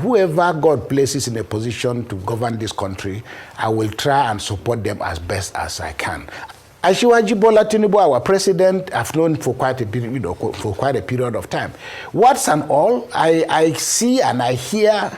Whoever God places in a position to govern this country, I will try and support them as best as I can. Asiwaju Bola Tinubu, our president, I've known for quite a period of time. What's and all, I see and I hear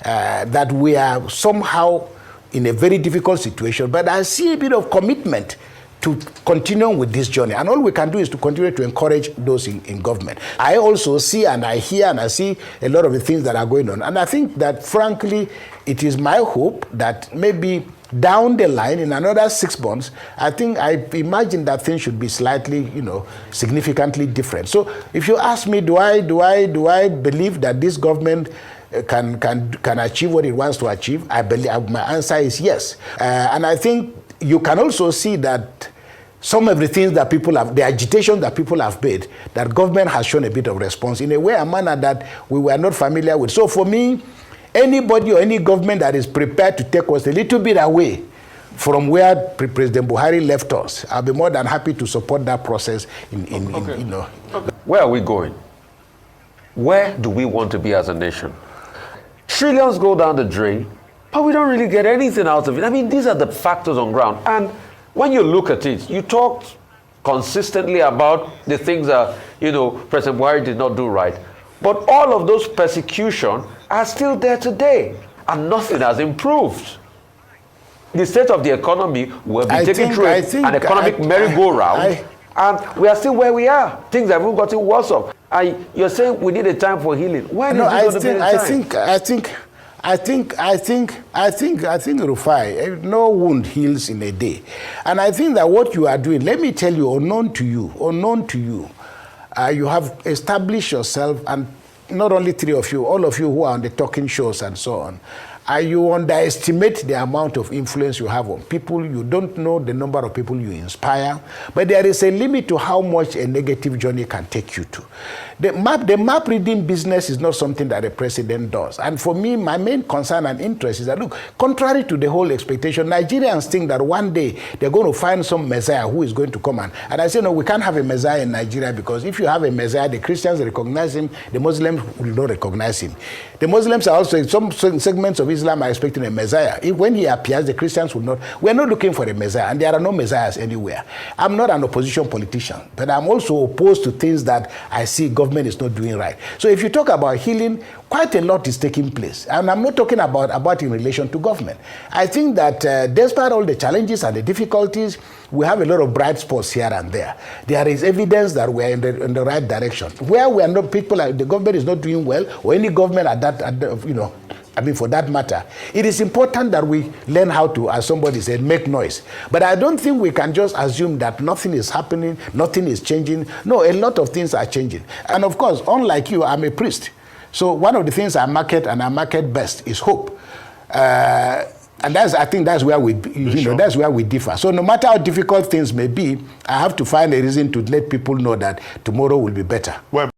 that we are somehow in a very difficult situation, but I see a bit of commitment to continue with this journey. And all we can do is to continue to encourage those in government. I also see and I hear and I see a lot of the things that are going on. And I think that, frankly, it is my hope that maybe down the line, in another 6 months, I imagine that things should be slightly, significantly different. So if you ask me, do I believe that this government can achieve what it wants to achieve? I believe my answer is yes. And I think you can also see that some of the things that people have, the agitation that people have made, that government has shown a bit of response in a manner that we were not familiar with. So for me, anybody or any government that is prepared to take us a little bit away from where President Buhari left us, I'll be more than happy to support that process. Where are we going? Where do we want to be as a nation? Trillions go down the drain, but we don't really get anything out of it. I mean, these are the factors on ground. And when you look at it, you talked consistently about the things that, President Buhari did not do right. But all of those persecutions are still there today, and nothing has improved. The state of the economy will be taken through an economic merry-go-round, and we are still where we are. Things have even gotten worse off. You're saying we need a time for healing. When is it going to be the time? I think, Rufai, no wound heals in a day. And I think that what you are doing, let me tell you, unknown to you, you have established yourself, and not only three of you, all of you who are on the talking shows and so on, you underestimate the amount of influence you have on people. You don't know the number of people you inspire, but there is a limit to how much a negative journey can take you to. The map reading business is not something that a president does. And for me, my main concern and interest is that, look, contrary to the whole expectation, Nigerians think that one day they're going to find some Messiah who is going to come and I say, no, we can't have a Messiah in Nigeria, because if you have a Messiah, the Christians recognize him, the Muslims will not recognize him. The Muslims are also, in some segments of Islam, are expecting a Messiah. When he appears, the Christians will not. We're not looking for a Messiah, and there are no Messiahs anywhere. I'm not an opposition politician, but I'm also opposed to things that I see government is not doing right. So if you talk about healing, quite a lot is taking place. And I'm not talking about in relation to government. I think that despite all the challenges and the difficulties, we have a lot of bright spots here and there. There is evidence that we're in the right direction. Where we are not, the government is not doing well, or any government for that matter, it is important that we learn how to, as somebody said, make noise. But I don't think we can just assume that nothing is happening, nothing is changing. No, a lot of things are changing. And of course, unlike you, I'm a priest. So one of the things I market best is hope. And I think that's where we, that's where we differ. So no matter how difficult things may be, I have to find a reason to let people know that tomorrow will be better. Well,